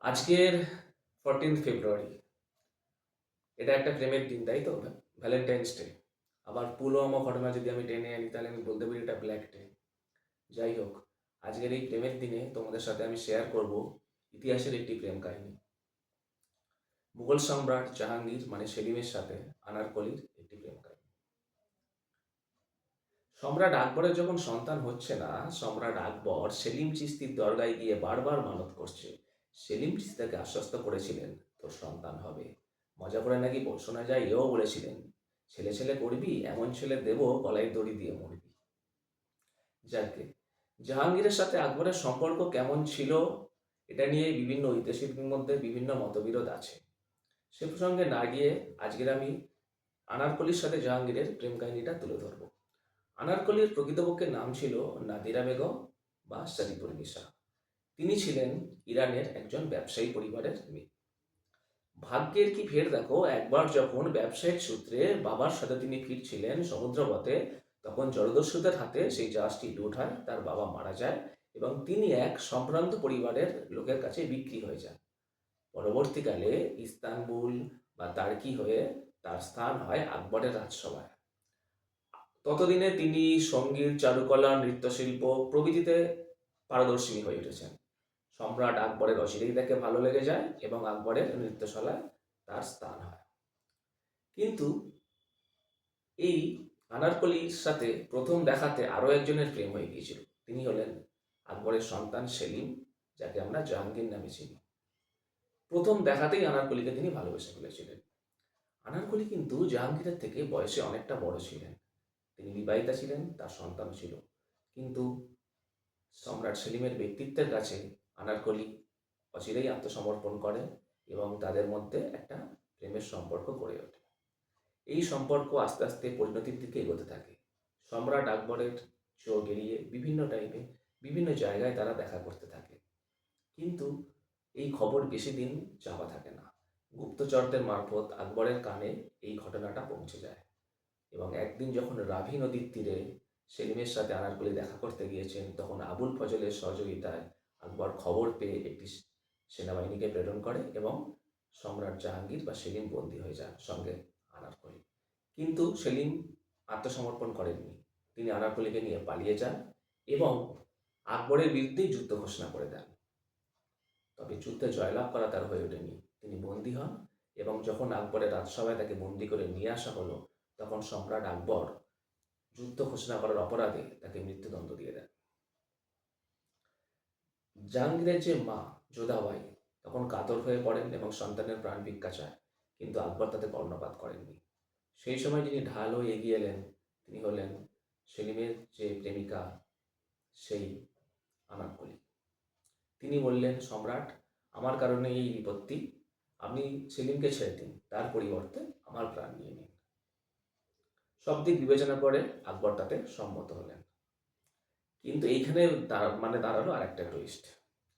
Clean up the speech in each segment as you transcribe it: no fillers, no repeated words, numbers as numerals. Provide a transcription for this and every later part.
আজকের 14 ফেব্রুয়ারি, এটা একটা প্রেমের দিন, তাই তো? Valentine's day. আবার পুলওয়ামা ঘটনা যদি আমি টেনে আনি তাহলে আমি বলতে পারি এটা ব্ল্যাক ডে। যাই হোক, আজকের এই প্রেমের দিনে তোমাদের সাথে আমি শেয়ার করব ইতিহাসের একটি প্রেম কাহিনী। মুঘল সম্রাট জাহাঙ্গীর মানে সেলিমের সাথে আনারকলির একটি প্রেম কাহিনী। সম্রাট আকবরের যখন সন্তান হচ্ছে না, সম্রাট আকবর সেলিম চিশতির দরগায় গিয়ে বারবার মানত করছে। সেলিম চিশতি তাকে আশ্বস্ত করেছিলেন, তোর সন্তান হবে। মজা করে নাকি শোনা যায় এও বলেছিলেন, ছেলে ছেলে করবি, এমন ছেলে দেব গলায় দড়ি দিয়ে মরবি। যাকে জাহাঙ্গীরের সাথে আকবরের সম্পর্ক কেমন ছিল, এটা নিয়ে বিভিন্ন ঐতিহাসিকদের মধ্যে বিভিন্ন মতবিরোধ আছে। সে প্রসঙ্গে না গিয়ে আজকের আমি আনারকলির সাথে জাহাঙ্গীরের প্রেম কাহিনীটা তুলে ধরব। আনারকলির প্রকৃতপক্ষে নাম ছিল নাদিরা বেগম বা শরীফুন্নিসা। তিনি ছিলেন ইরানের একজন ব্যবসায়ী পরিবারের মেয়ে। ভাগ্যের কি ফের দেখো, একবার যখন ব্যবসায়িক সূত্রে বাবার সাথে তিনি ফিরছিলেন সমুদ্রপথে, তখন জলদস্যুদের হাতে সেই জাহাজটি লুট হয়, তার বাবা মারা যায় এবং তিনি এক সম্ভ্রান্ত পরিবারের লোকের কাছে বিক্রি হয়ে যান। পরবর্তীকালে ইস্তানবুল বা তার্কি হয়ে তার স্থান হয় আকবরের রাজসভায়। ততদিনে তিনি সঙ্গীত, চারুকলা, নৃত্যশিল্প প্রভৃতিতে পারদর্শী হয়ে উঠেছেন। সম্রাট আকবরের অচিরেই তাকে ভালো লেগে যায় এবং আকবরের নৃত্যশালায় তার স্থান হয়। কিন্তু এই আনারকলির সাথে প্রথম দেখাতে আরও একজনের প্রেম হয়ে গিয়েছিল। তিনি হলেন আকবরের সন্তান সেলিম, যাকে আমরা জাহাঙ্গীর নামে চিনি। প্রথম দেখাতেই আনারকলিকে তিনি ভালোবেসে ফেলেছিলেন। আনারকলি কিন্তু জাহাঙ্গীরের থেকে বয়সে অনেকটা বড় ছিলেন। তিনি বিবাহিতা ছিলেন, তার সন্তান ছিল। কিন্তু সম্রাট সেলিমের ব্যক্তিত্বের কাছে আনারকলি অচিরেই আত্মসমর্পণ করে এবং তাদের মধ্যে একটা প্রেমের সম্পর্ক গড়ে ওঠে। এই সম্পর্ক আস্তে আস্তে পরিণতির দিকে এগোতে থাকে। সম্রাট আকবরের চোখ এড়িয়ে বিভিন্ন টাইমে বিভিন্ন জায়গায় তারা দেখা করতে থাকে। কিন্তু এই খবর বেশি দিন চাপা থাকে না। গুপ্তচরদের মারফত আকবরের কানে এই ঘটনাটা পৌঁছে যায় এবং একদিন যখন রাভি নদীর তীরে সেলিমের সাথে আনারকলি দেখা করতে গিয়েছেন, তখন আবুল ফজলের সহযোগিতায় আকবর খবর পেয়ে একটি সেনাবাহিনীকে প্রেরণ করে এবং সম্রাট জাহাঙ্গীর বা সেলিম বন্দী হয়ে যান সঙ্গে আনারকলি। কিন্তু সেলিম আত্মসমর্পণ করেননি। তিনি আনারকলিকে নিয়ে পালিয়ে যান এবং আকবরের বিরুদ্ধেই যুদ্ধ ঘোষণা করে দেন। তবে যুদ্ধে জয়লাভ করা তার হয়ে ওঠেনি। তিনি বন্দী হন এবং যখন আকবরের রাজসভায় তাকে বন্দী করে নিয়ে আসা হলো, তখন সম্রাট আকবর যুদ্ধ ঘোষণা করার অপরাধে তাকে মৃত্যুদণ্ড দিয়ে দেন। জাহাঙ্গীরের যে মা যোধাবাই তখন কাতর হয়ে পড়েন এবং সন্তানের প্রাণ ভিক্ষা চায়, কিন্তু আকবর তাতে কর্ণপাত করেননি। সেই সময় যিনি ঢাল হয়ে এগিয়ে এলেন তিনি হলেন সেলিমের যে প্রেমিকা, সেই আনারকলি। তিনি বললেন, সম্রাট, আমার কারণে এই বিপত্তি, আপনি সেলিমকে ছেড়ে দিন, তার পরিবর্তে আমার প্রাণ নিয়ে নিন। সব দিক বিবেচনা করে আকবর তাতে সম্মত হলেন। কিন্তু এইখানে দাঁড়ালো আরেকটা টুইস্ট।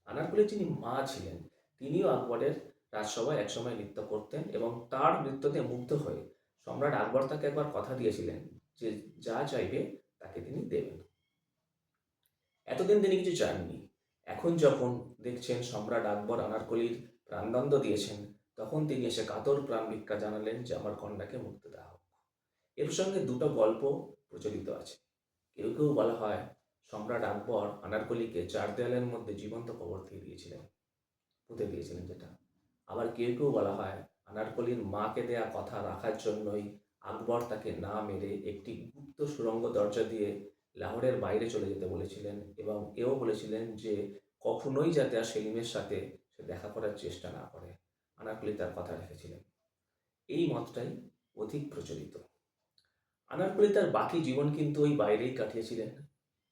আনারকলির যিনি মা ছিলেন তিনিও আকবরের রাজসভায় একসময় নৃত্য করতেন এবং তার নৃত্যতে মুগ্ধ হয়ে সম্রাট আকবর তাকে একবার কথা দিয়েছিলেন যে যা চাইবে তাকে তিনি দেবেন। এতদিন তিনি কিছু চাননি। এখন যখন দেখছেন সম্রাট আকবর আনারকলির প্রাণদণ্ড দিয়েছেন, তখন তিনি এসে কাতর প্রাণ ভিক্ষা জানালেন যে আমার কন্যাকে মুক্তি দেওয়া হোক। এর সঙ্গে দুটো গল্প প্রচলিত আছে। কেউ কেউ বলা হয় সম্রাট আকবর আনারকলিকে চার দেয়ালের মধ্যে জীবন্ত কবর দিয়ে দিয়েছিলেন, পুঁতে দিয়েছিলেন যেটা। আবার কেউ কেউ বলা হয় আনারকলির মাকে দেয়া কথা রাখার জন্যই আকবর তাকে না মেরে একটি গুপ্ত সুড়ঙ্গ দরজা দিয়ে লাহোরের বাইরে চলে যেতে বলেছিলেন এবং এও বলেছিলেন যে কখনোই যাতে আর সেলিমের সাথে সে দেখা করার চেষ্টা না করে। আনারকলি তার কথা রেখেছিলেন। এই মতটাই অধিক প্রচলিত। আনারকলি তার বাকি জীবন কিন্তু ওই বাইরেই কাটিয়েছিলেন।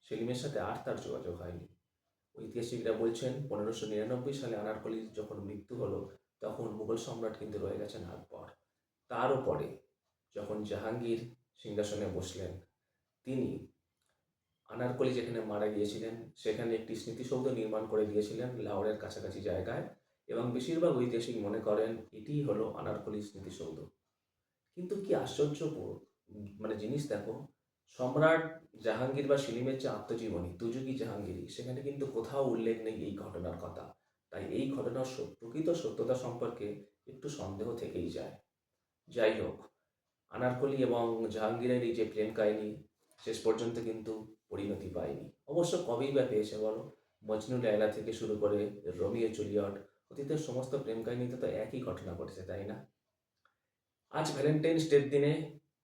সেলিমের সাথে আর তার যোগাযোগ হয়নি। ঐতিহাসিকরা বলছেন 1599 সালে আনারকলির যখন মৃত্যু হলো, তখন মুঘল সম্রাট কিন্তু রয়ে গেছেন আকবর। তারও পরে যখন জাহাঙ্গীর সিংহাসনে বসলেন, তিনি আনারকলি যেখানে মারা গিয়েছিলেন সেখানে একটি স্মৃতিসৌধ নির্মাণ করে দিয়েছিলেন লাহোরের কাছাকাছি জায়গায় এবং বেশিরভাগ ঐতিহাসিক মনে করেন এটিই হলো আনারকলির স্মৃতিসৌধ। কিন্তু কি আশ্চর্য জিনিস দেখো, সম্রাট জাহাঙ্গীর বা সেলিমের যে আত্মজীবনী তুজুকি জাহাঙ্গীরি, সেখানে কিন্তু কোথাও উল্লেখ নেই এই ঘটনার কথা। তাই এই ঘটনার প্রকৃত সত্যতা সম্পর্কে একটু সন্দেহ থেকেই যায়। যাই হোক, আনারকলি এবং জাহাঙ্গীরের এই যে প্রেম কাহিনী শেষ পর্যন্ত কিন্তু পরিণতি পায়নি। অবশ্য কবেই বা পেয়েছে বলো? মজনু লায়লা থেকে শুরু করে রোমিও জুলিয়ট, অতীতের সমস্ত প্রেম কাহিনীতে তো একই ঘটনা ঘটেছে, তাই না? আজ ভ্যালেন্টাইন্স ডের দিনে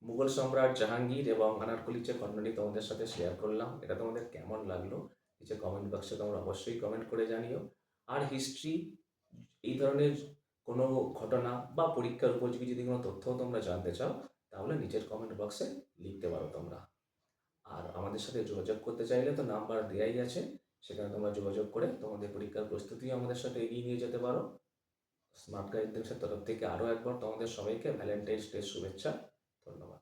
মুঘল সম্রাট জাহাঙ্গীর এবং আনারকলির যে ঘটনাটি তোমাদের সাথে শেয়ার করলাম, এটা তোমাদের কেমন লাগলো নিচে কমেন্ট বক্সে তোমরা অবশ্যই কমেন্ট করে জানিও। আর হিস্ট্রি এই ধরনের কোনো ঘটনা বা পরীক্ষার উপযোগী যদি কোনো তথ্য তোমরা জানতে চাও, তাহলে নিচের কমেন্ট বক্সে লিখতে পারো তোমরা। আর আমাদের সাথে যোগাযোগ করতে চাইলে তো নাম্বার দেওয়াই আছে, সেখানে তোমরা যোগাযোগ করে তোমাদের পরীক্ষার প্রস্তুতিও আমাদের সাথে এগিয়ে নিয়ে যেতে পারো। স্মার্ট গাইডেন্সের তরফ থেকে আরও একবার তোমাদের সবাইকে ভ্যালেন্টাইন্স ডে শুভেচ্ছা। ধন্যবাদ।